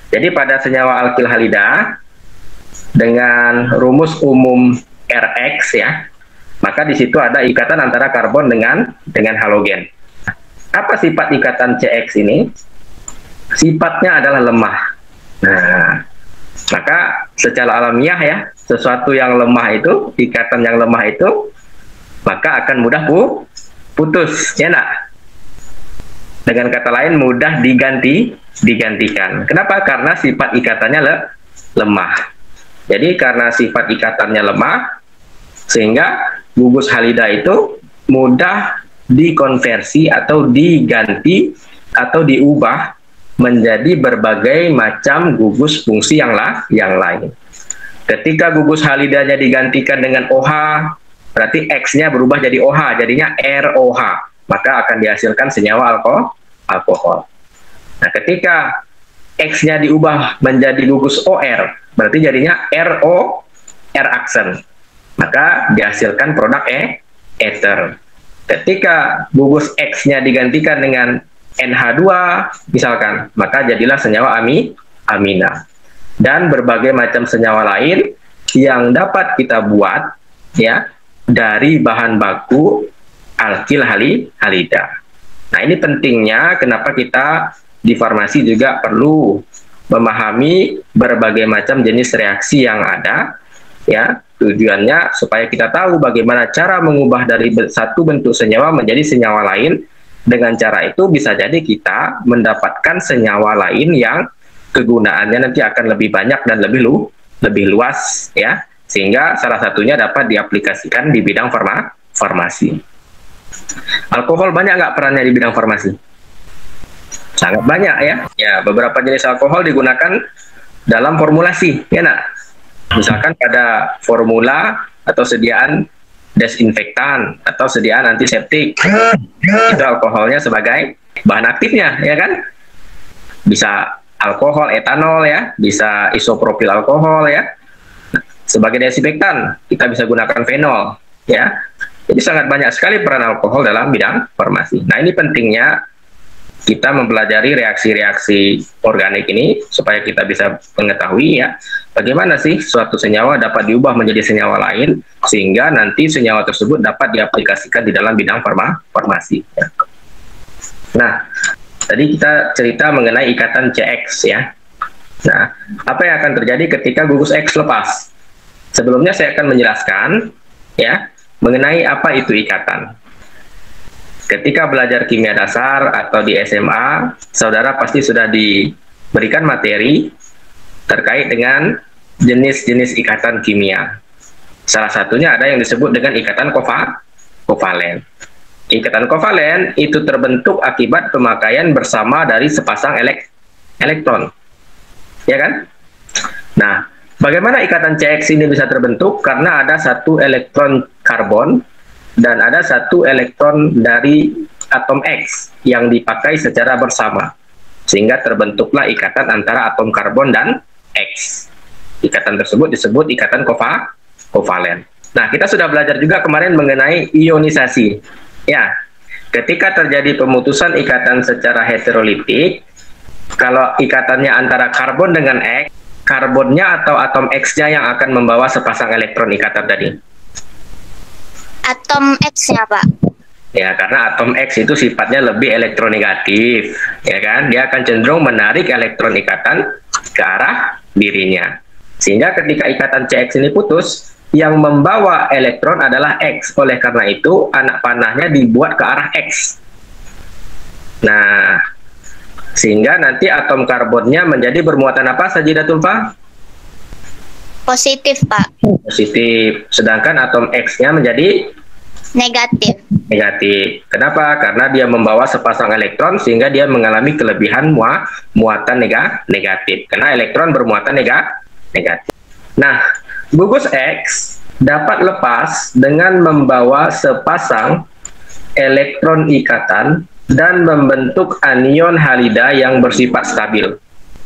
Jadi pada senyawa alkil halida dengan rumus umum Rx ya, maka di situ ada ikatan antara karbon dengan halogen. Apa sifat ikatan CX ini? Sifatnya adalah lemah. Nah, maka secara alamiah ya, sesuatu yang lemah itu, ikatan yang lemah itu, maka akan mudah putus, ya nak? Dengan kata lain, mudah digantikan. Kenapa? Karena sifat ikatannya lemah. Jadi karena sifat ikatannya lemah, sehingga gugus halida itu mudah dikonversi atau diganti atau diubah menjadi berbagai macam gugus fungsi yang lain. Ketika gugus halidanya digantikan dengan OH, berarti X-nya berubah jadi OH, jadinya ROH, maka akan dihasilkan senyawa alkohol. Nah, ketika X-nya diubah menjadi gugus OR, berarti jadinya RO, R aksen, maka dihasilkan produk ether. Ketika gugus X-nya digantikan dengan NH2 misalkan, maka jadilah senyawa amina. Dan berbagai macam senyawa lain yang dapat kita buat ya dari bahan baku alkil halida. Nah, ini pentingnya kenapa kita di farmasi juga perlu memahami berbagai macam jenis reaksi yang ada ya. Tujuannya supaya kita tahu bagaimana cara mengubah dari satu bentuk senyawa menjadi senyawa lain. Dengan cara itu bisa jadi kita mendapatkan senyawa lain yang kegunaannya nanti akan lebih banyak dan lebih luas ya. Sehingga salah satunya dapat diaplikasikan di bidang farmasi. Alkohol banyak nggak perannya di bidang farmasi? Sangat banyak ya. Ya, beberapa jenis alkohol digunakan dalam formulasi, ya nak? Misalkan pada formula atau sediaan desinfektan atau sediaan antiseptik, itu alkoholnya sebagai bahan aktifnya, ya kan? Bisa alkohol etanol ya, bisa isopropil alkohol ya. Sebagai desinfektan kita bisa gunakan fenol ya. Jadi sangat banyak sekali peran alkohol dalam bidang farmasi. Nah, ini pentingnya kita mempelajari reaksi-reaksi organik ini supaya kita bisa mengetahui ya bagaimana sih suatu senyawa dapat diubah menjadi senyawa lain sehingga nanti senyawa tersebut dapat diaplikasikan di dalam bidang farmasi ya. Nah, tadi kita cerita mengenai ikatan CX ya. Nah, apa yang akan terjadi ketika gugus X lepas? Sebelumnya saya akan menjelaskan ya mengenai apa itu ikatan. Ketika belajar kimia dasar atau di SMA, saudara pasti sudah diberikan materi terkait dengan jenis-jenis ikatan kimia. Salah satunya ada yang disebut dengan ikatan kovalen. Ikatan kovalen itu terbentuk akibat pemakaian bersama dari sepasang elektron. Ya kan? Nah, bagaimana ikatan CX ini bisa terbentuk? Karena ada satu elektron karbon dan ada satu elektron dari atom X yang dipakai secara bersama. Sehingga terbentuklah ikatan antara atom karbon dan X. Ikatan tersebut disebut ikatan kovalen. Nah, kita sudah belajar juga kemarin mengenai ionisasi. Ya, ketika terjadi pemutusan ikatan secara heterolitik, kalau ikatannya antara karbon dengan X, karbonnya atau atom X-nya yang akan membawa sepasang elektron ikatan tadi? Atom X-nya, Pak. Ya, karena atom X itu sifatnya lebih elektronegatif, ya kan? Dia akan cenderung menarik elektron ikatan ke arah dirinya. Sehingga ketika ikatan CX ini putus, yang membawa elektron adalah X. Oleh karena itu, anak panahnya dibuat ke arah X. Nah, sehingga nanti atom karbonnya menjadi bermuatan apa, Sajidatul Fa? Positif, Pak. Positif. Sedangkan atom X-nya menjadi Negatif. negatif. Kenapa? Karena dia membawa sepasang elektron sehingga dia mengalami kelebihan muatan negatif. Karena elektron bermuatan negatif. Nah, gugus X dapat lepas dengan membawa sepasang elektron ikatan dan membentuk anion halida yang bersifat stabil.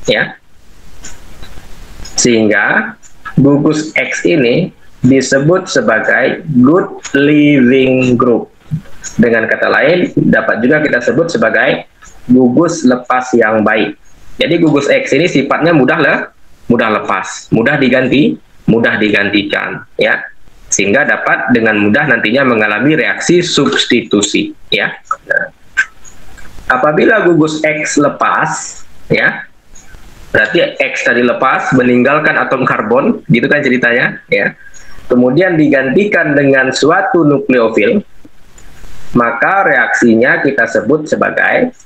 Ya. Sehingga gugus X ini disebut sebagai good living group. Dengan kata lain, dapat juga kita sebut sebagai gugus lepas yang baik. Jadi gugus X ini sifatnya mudah lepas, mudah digantikan, ya, sehingga dapat dengan mudah nantinya mengalami reaksi substitusi, ya. Nah, apabila gugus X lepas, ya, berarti X tadi lepas, meninggalkan atom karbon, gitu kan ceritanya, ya. Kemudian digantikan dengan suatu nukleofil, maka reaksinya kita sebut sebagai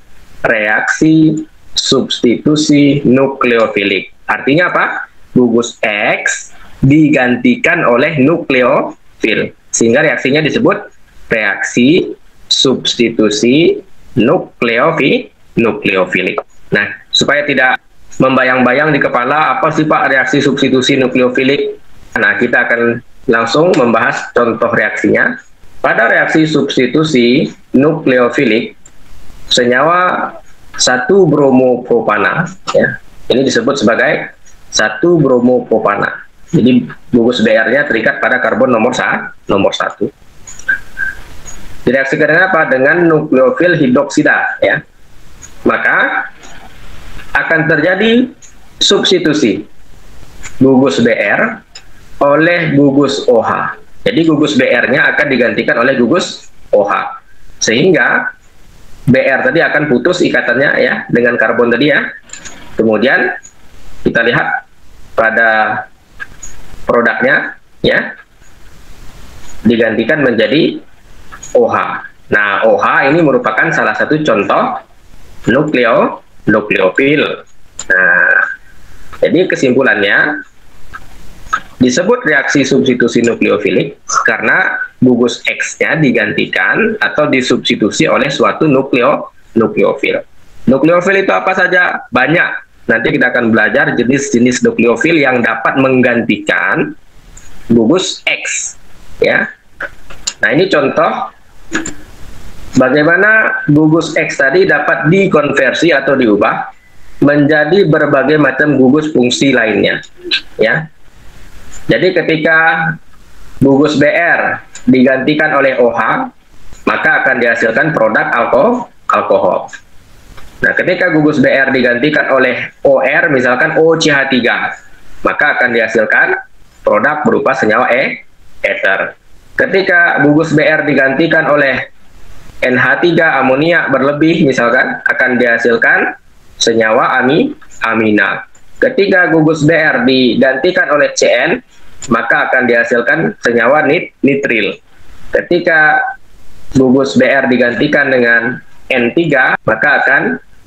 reaksi substitusi nukleofilik. Artinya apa? Gugus X digantikan oleh nukleofil, sehingga reaksinya disebut reaksi substitusi nukleofilik. Nah, supaya tidak membayang-bayang di kepala apa sih Pak reaksi substitusi nukleofilik, nah kita akan langsung membahas contoh reaksinya. Pada reaksi substitusi nukleofilik, senyawa 1-bromopropana, ya, ini disebut sebagai 1-bromopropana. Jadi gugus Br-nya terikat pada karbon nomor 1. Direaksikan dengan apa? Dengan nukleofil hidroksida, ya. Maka akan terjadi substitusi gugus Br oleh gugus OH. Jadi gugus Br-nya akan digantikan oleh gugus OH. Sehingga Br tadi akan putus ikatannya, ya, dengan karbon tadi, ya. Kemudian kita lihat pada produknya, ya, digantikan menjadi OH. Nah, OH ini merupakan salah satu contoh nukleofil. Nah, jadi kesimpulannya disebut reaksi substitusi nukleofilik karena gugus X-nya digantikan atau disubstitusi oleh suatu nukleofil. Nukleofil itu apa saja? Banyak. Nanti kita akan belajar jenis-jenis nukleofil yang dapat menggantikan gugus X, ya. Nah, ini contoh bagaimana gugus X tadi dapat dikonversi atau diubah menjadi berbagai macam gugus fungsi lainnya, ya. Jadi ketika gugus Br digantikan oleh OH, maka akan dihasilkan produk alkohol. Nah, ketika gugus Br digantikan oleh OR, misalkan OCH3, maka akan dihasilkan produk berupa senyawa ether. Ketika gugus Br digantikan oleh NH3 amonia berlebih, misalkan, akan dihasilkan senyawa amina. Ketika gugus Br digantikan oleh CN, maka akan dihasilkan senyawa nitril. Ketika gugus Br digantikan dengan N3, maka akan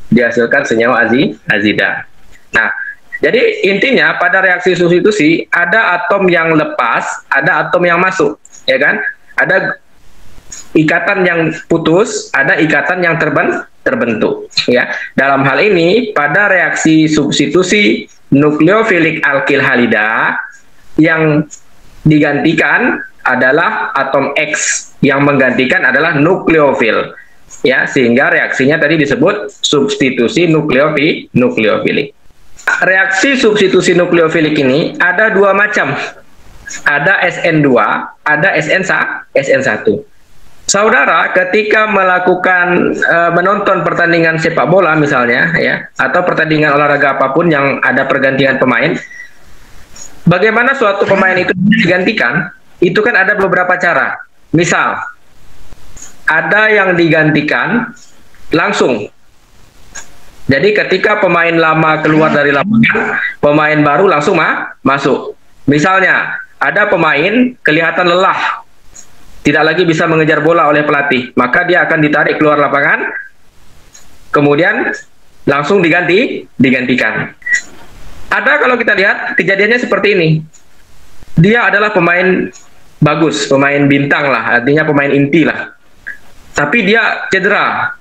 dihasilkan senyawa azida. Nah, jadi intinya pada reaksi substitusi ada atom yang lepas, ada atom yang masuk, ya kan? Ada ikatan yang putus, ada ikatan yang terbentuk, ya. Dalam hal ini pada reaksi substitusi nukleofilik alkil halida yang digantikan adalah atom X, yang menggantikan adalah nukleofil, ya, sehingga reaksinya tadi disebut substitusi nukleofilik. Reaksi substitusi nukleofilik ini ada dua macam, ada SN2, ada SN1. Saudara ketika melakukan menonton pertandingan sepak bola misalnya, ya, atau pertandingan olahraga apapun yang ada pergantian pemain, bagaimana suatu pemain itu digantikan? Itu kan ada beberapa cara. Misal, ada yang digantikan langsung. Jadi ketika pemain lama keluar dari lapangan, pemain baru langsung masuk. Misalnya, ada pemain kelihatan lelah, tidak lagi bisa mengejar bola oleh pelatih, maka dia akan ditarik keluar lapangan, kemudian langsung digantikan. Ada, kalau kita lihat kejadiannya seperti ini, dia adalah pemain bagus, pemain bintang lah, artinya pemain inti lah, tapi dia cedera,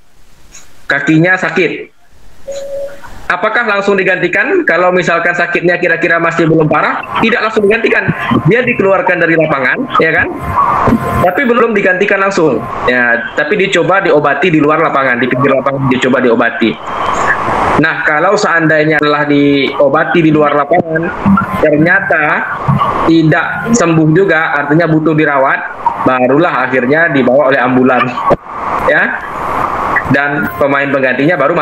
kakinya sakit. Apakah langsung digantikan? Kalau misalkan sakitnya kira-kira masih belum parah, tidak langsung digantikan. Dia dikeluarkan dari lapangan, ya kan? Tapi belum digantikan langsung. Ya, tapi dicoba diobati di luar lapangan, di pinggir lapangan dicoba diobati. Nah, kalau seandainya telah diobati di luar lapangan, ternyata tidak sembuh juga, artinya butuh dirawat, barulah akhirnya dibawa oleh ambulan, ya. Dan pemain penggantinya baru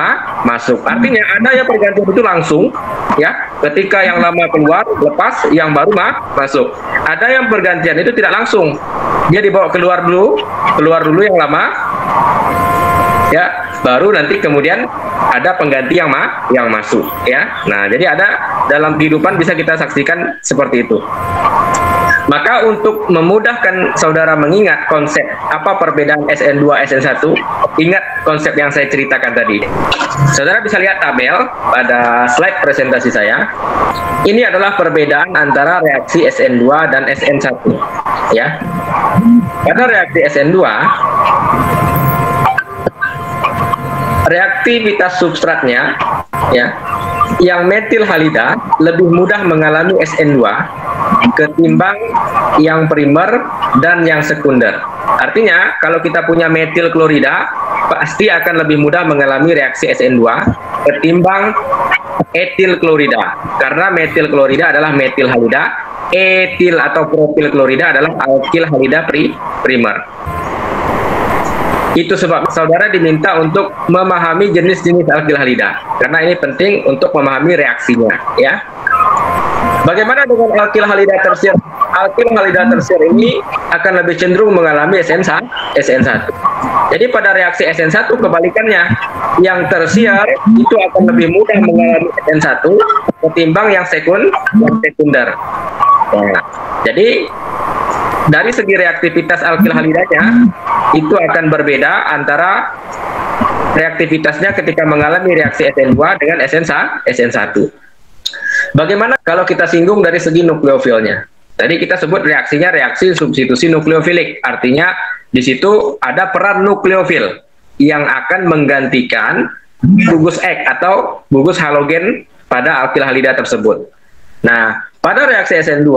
masuk. Artinya ada yang pergantian itu langsung, ya, ketika yang lama keluar, lepas, yang baru masuk. Ada yang pergantian itu tidak langsung, dia dibawa keluar dulu yang lama, ya, baru nanti kemudian ada pengganti yang masuk, ya. Nah, jadi ada dalam kehidupan bisa kita saksikan seperti itu. Maka untuk memudahkan saudara mengingat konsep apa perbedaan SN2 SN1, ingat konsep yang saya ceritakan tadi. Saudara bisa lihat tabel pada slide presentasi saya. Ini adalah perbedaan antara reaksi SN2 dan SN1, ya. Pada reaksi SN2, reaktivitas substratnya, ya, yang metil halida lebih mudah mengalami SN2 ketimbang yang primer dan yang sekunder. Artinya kalau kita punya metil klorida pasti akan lebih mudah mengalami reaksi SN2 ketimbang etil klorida, karena metil klorida adalah metil halida, etil atau propil klorida adalah alkil halida primer. Itu sebab saudara diminta untuk memahami jenis-jenis alkil halida, karena ini penting untuk memahami reaksinya, ya. Bagaimana dengan alkil halida tersier? Alkil halida tersier ini akan lebih cenderung mengalami SN1. Jadi pada reaksi SN1 kebalikannya, yang tersier itu akan lebih mudah mengalami SN1 ketimbang yang sekunder. Nah, jadi dari segi reaktivitas alkil halidanya itu akan berbeda antara reaktivitasnya ketika mengalami reaksi SN2 dengan SN1. Bagaimana kalau kita singgung dari segi nukleofilnya? Tadi kita sebut reaksinya reaksi substitusi nukleofilik, artinya di situ ada peran nukleofil yang akan menggantikan gugus X atau gugus halogen pada alkil halida tersebut. Nah, pada reaksi SN2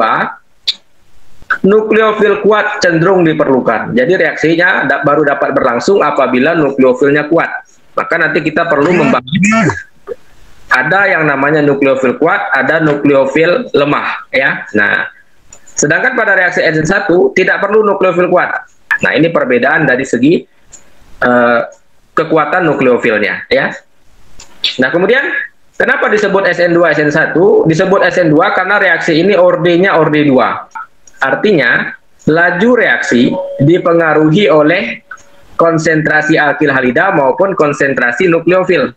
nukleofil kuat cenderung diperlukan. Jadi reaksinya baru dapat berlangsung apabila nukleofilnya kuat. Maka nanti kita perlu membahas ada yang namanya nukleofil kuat, ada nukleofil lemah, ya. Nah, sedangkan pada reaksi SN1 tidak perlu nukleofil kuat. Nah, ini perbedaan dari segi kekuatan nukleofilnya, ya. Nah, kemudian kenapa disebut SN2 SN1? Disebut SN2 karena reaksi ini orde-nya orde 2. Artinya, laju reaksi dipengaruhi oleh konsentrasi alkil halida maupun konsentrasi nukleofil.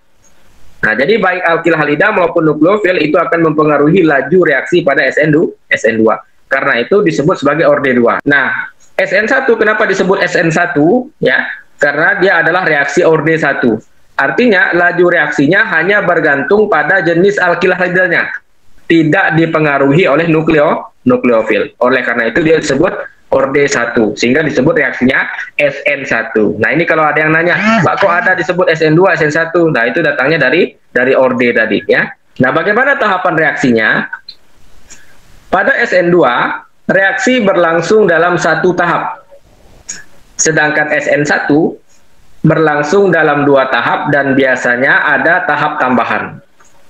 Nah, jadi baik alkil halida maupun nukleofil itu akan mempengaruhi laju reaksi pada SN2. Karena itu disebut sebagai orde 2. Nah, SN1 kenapa disebut SN1? Ya, karena dia adalah reaksi orde 1. Artinya, laju reaksinya hanya bergantung pada jenis alkil halidanya, tidak dipengaruhi oleh nukleofil. Oleh karena itu dia disebut orde 1, sehingga disebut reaksinya SN1. Nah, ini kalau ada yang nanya, Pak, kok ada disebut SN2, SN1? Nah, itu datangnya dari orde tadi, ya. Nah, bagaimana tahapan reaksinya? Pada SN2, reaksi berlangsung dalam satu tahap. Sedangkan SN1 berlangsung dalam 2 tahap dan biasanya ada tahap tambahan.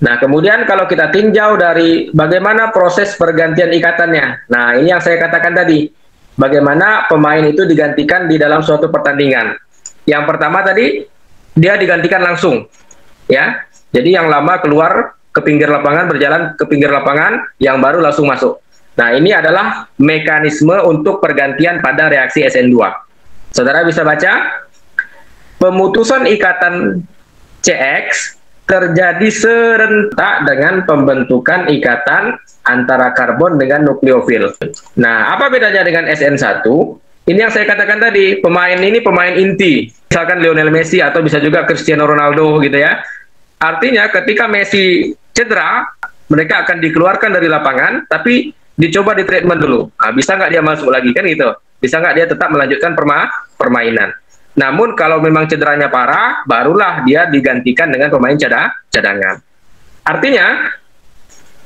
Nah, kemudian kalau kita tinjau dari bagaimana proses pergantian ikatannya. Nah, ini yang saya katakan tadi. Bagaimana pemain itu digantikan di dalam suatu pertandingan. Yang pertama tadi, dia digantikan langsung, ya. Jadi yang lama keluar ke pinggir lapangan, berjalan ke pinggir lapangan, yang baru langsung masuk. Nah, ini adalah mekanisme untuk pergantian pada reaksi SN2. Saudara bisa baca, pemutusan ikatan CX terjadi serentak dengan pembentukan ikatan antara karbon dengan nukleofil. Nah, apa bedanya dengan SN1? Ini yang saya katakan tadi, pemain ini pemain inti. Misalkan Lionel Messi atau bisa juga Cristiano Ronaldo gitu ya. Artinya ketika Messi cedera, mereka akan dikeluarkan dari lapangan, tapi dicoba di treatment dulu. Nah, bisa nggak dia masuk lagi, kan gitu? Bisa nggak dia tetap melanjutkan permainan? Namun kalau memang cederanya parah, barulah dia digantikan dengan pemain cadangan. Artinya,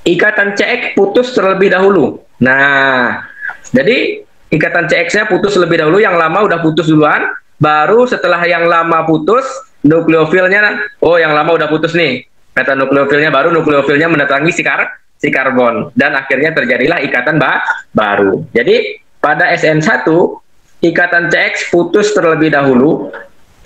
ikatan CX putus terlebih dahulu. Nah, jadi ikatan CX-nya putus terlebih dahulu, yang lama udah putus duluan, baru setelah yang lama putus, nukleofilnya, oh yang lama udah putus nih, kata nukleofilnya, baru nukleofilnya mendatangi si karbon, dan akhirnya terjadilah ikatan baru. Jadi, pada SN1, ikatan CX putus terlebih dahulu,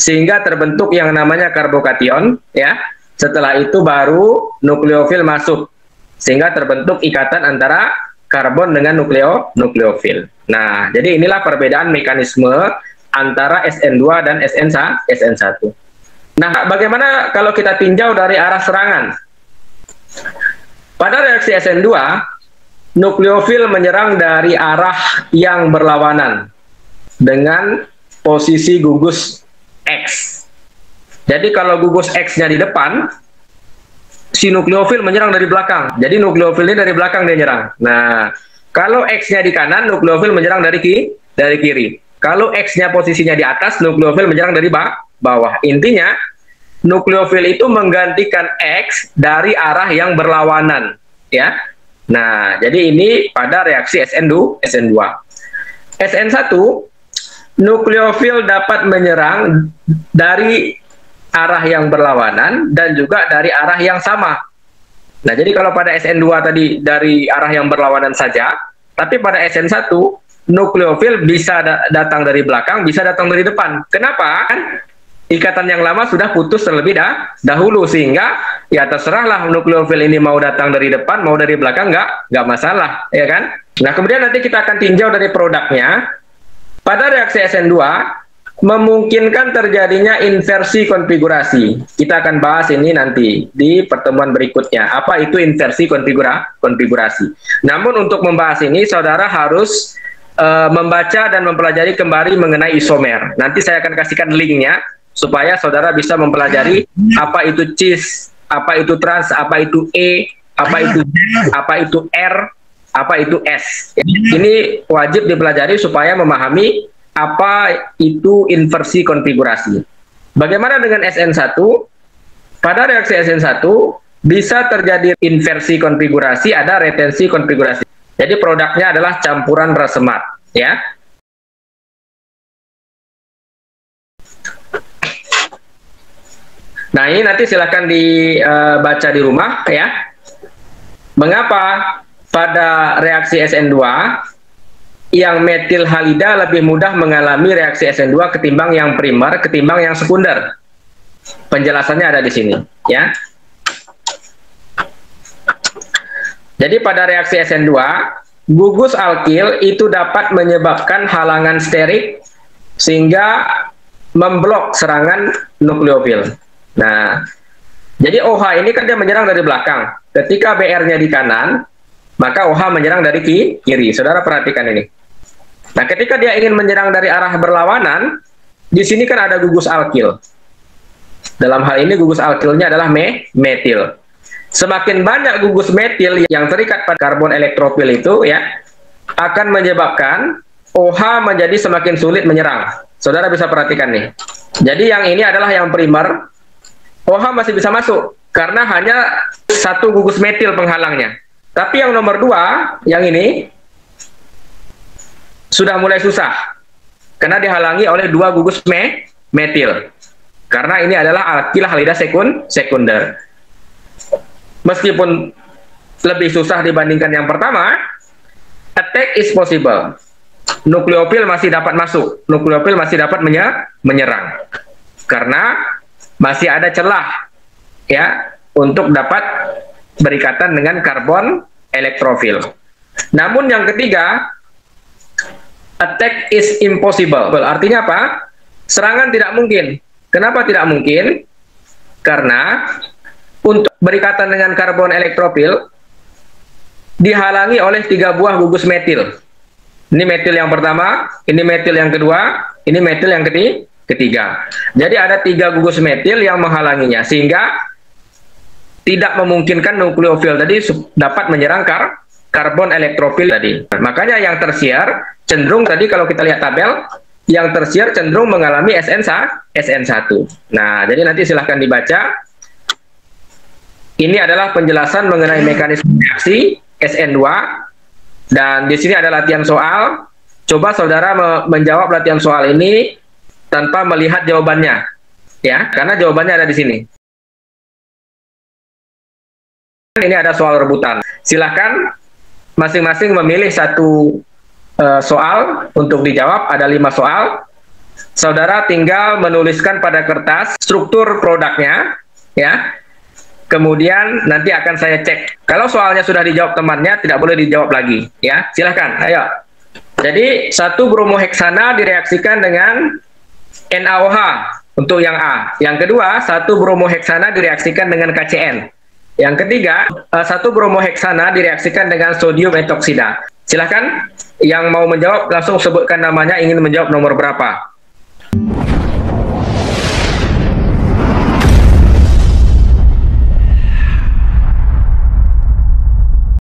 sehingga terbentuk yang namanya karbokation, ya. Setelah itu baru nukleofil masuk, sehingga terbentuk ikatan antara karbon dengan nukleofil. Nah, jadi inilah perbedaan mekanisme antara SN2 dan SN1. Nah, bagaimana kalau kita tinjau dari arah serangan? Pada reaksi SN2, nukleofil menyerang dari arah yang berlawanan dengan posisi gugus X. Jadi kalau gugus X-nya di depan, si nukleofil menyerang dari belakang. Jadi nukleofil ini dari belakang dia nyerang. Nah, kalau X-nya di kanan, nukleofil menyerang dari kiri. Kalau X-nya posisinya di atas, nukleofil menyerang dari bawah. Intinya, nukleofil itu menggantikan X dari arah yang berlawanan, ya. Nah, jadi ini pada reaksi SN2. SN1, nukleofil dapat menyerang dari arah yang berlawanan dan juga dari arah yang sama. Nah, jadi kalau pada SN2 tadi dari arah yang berlawanan saja, tapi pada SN1 nukleofil bisa datang dari belakang, bisa datang dari depan. Kenapa? Ikatan yang lama sudah putus terlebih dahulu, sehingga ya terserahlah nukleofil ini mau datang dari depan, mau dari belakang, nggak masalah, ya kan? Nah, kemudian nanti kita akan tinjau dari produknya. Pada reaksi SN2 memungkinkan terjadinya inversi konfigurasi. Kita akan bahas ini nanti di pertemuan berikutnya. Apa itu inversi konfigurasi? Namun untuk membahas ini, saudara harus membaca dan mempelajari kembali mengenai isomer. Nanti saya akan kasihkan linknya supaya saudara bisa mempelajari apa itu cis, apa itu trans, apa itu E, apa itu Z, apa itu R, apa itu S. Ini wajib dipelajari supaya memahami apa itu inversi konfigurasi. Bagaimana dengan SN1? Pada reaksi SN1 bisa terjadi inversi konfigurasi, ada retensi konfigurasi. Jadi produknya adalah campuran resimat, ya. Nah, ini nanti silahkan dibaca di rumah, ya. Mengapa pada reaksi SN2 yang metil halida lebih mudah mengalami reaksi SN2 ketimbang yang primer, ketimbang yang sekunder? Penjelasannya ada di sini, ya. Jadi pada reaksi SN2, gugus alkil itu dapat menyebabkan halangan sterik sehingga memblok serangan nukleofil. Nah, jadi OH ini kan dia menyerang dari belakang. Ketika BR-nya di kanan, maka OH menyerang dari kiri. Saudara perhatikan ini. Nah, ketika dia ingin menyerang dari arah berlawanan, di sini kan ada gugus alkil. Dalam hal ini gugus alkilnya adalah metil. Semakin banyak gugus metil yang terikat pada karbon elektropil itu, ya, akan menyebabkan OH menjadi semakin sulit menyerang. Saudara bisa perhatikan nih. Jadi yang ini adalah yang primer. OH masih bisa masuk karena hanya satu gugus metil penghalangnya. Tapi yang nomor 2, yang ini sudah mulai susah karena dihalangi oleh 2 gugus metil. Karena ini adalah alkil halida sekunder. Meskipun lebih susah dibandingkan yang pertama, attack is possible. Nukleofil masih dapat masuk, nukleofil masih dapat menyerang. Karena masih ada celah, ya, untuk dapat berikatan dengan karbon elektrofil. Namun yang ketiga, attack is impossible. Artinya apa? Serangan tidak mungkin. Kenapa tidak mungkin? Karena untuk berikatan dengan karbon elektropil dihalangi oleh 3 buah gugus metil. Ini metil yang pertama, ini metil yang kedua, ini metil yang ketiga. Jadi ada 3 gugus metil yang menghalanginya, sehingga tidak memungkinkan nukleofil tadi dapat menyerang karbon elektropil tadi. Makanya yang tersier cenderung tadi kalau kita lihat tabel, yang tersier cenderung mengalami SN1. Nah, jadi nanti silahkan dibaca. Ini adalah penjelasan mengenai mekanisme reaksi SN2, dan di sini ada latihan soal. Coba saudara menjawab latihan soal ini tanpa melihat jawabannya, ya, karena jawabannya ada di sini. Ini ada soal rebutan. Silahkan masing-masing memilih satu soal untuk dijawab. Ada 5 soal. Saudara tinggal menuliskan pada kertas struktur produknya, ya. kemudian nanti akan saya cek. Kalau soalnya sudah dijawab temannya, tidak boleh dijawab lagi. Ya, silahkan. Ayo. Jadi 1 bromoheksana direaksikan dengan NaOH untuk yang A. Yang kedua, 1 bromoheksana direaksikan dengan KCN. Yang ketiga, 1 bromoheksana direaksikan dengan sodium etoksida. Silahkan yang mau menjawab langsung sebutkan namanya, ingin menjawab nomor berapa.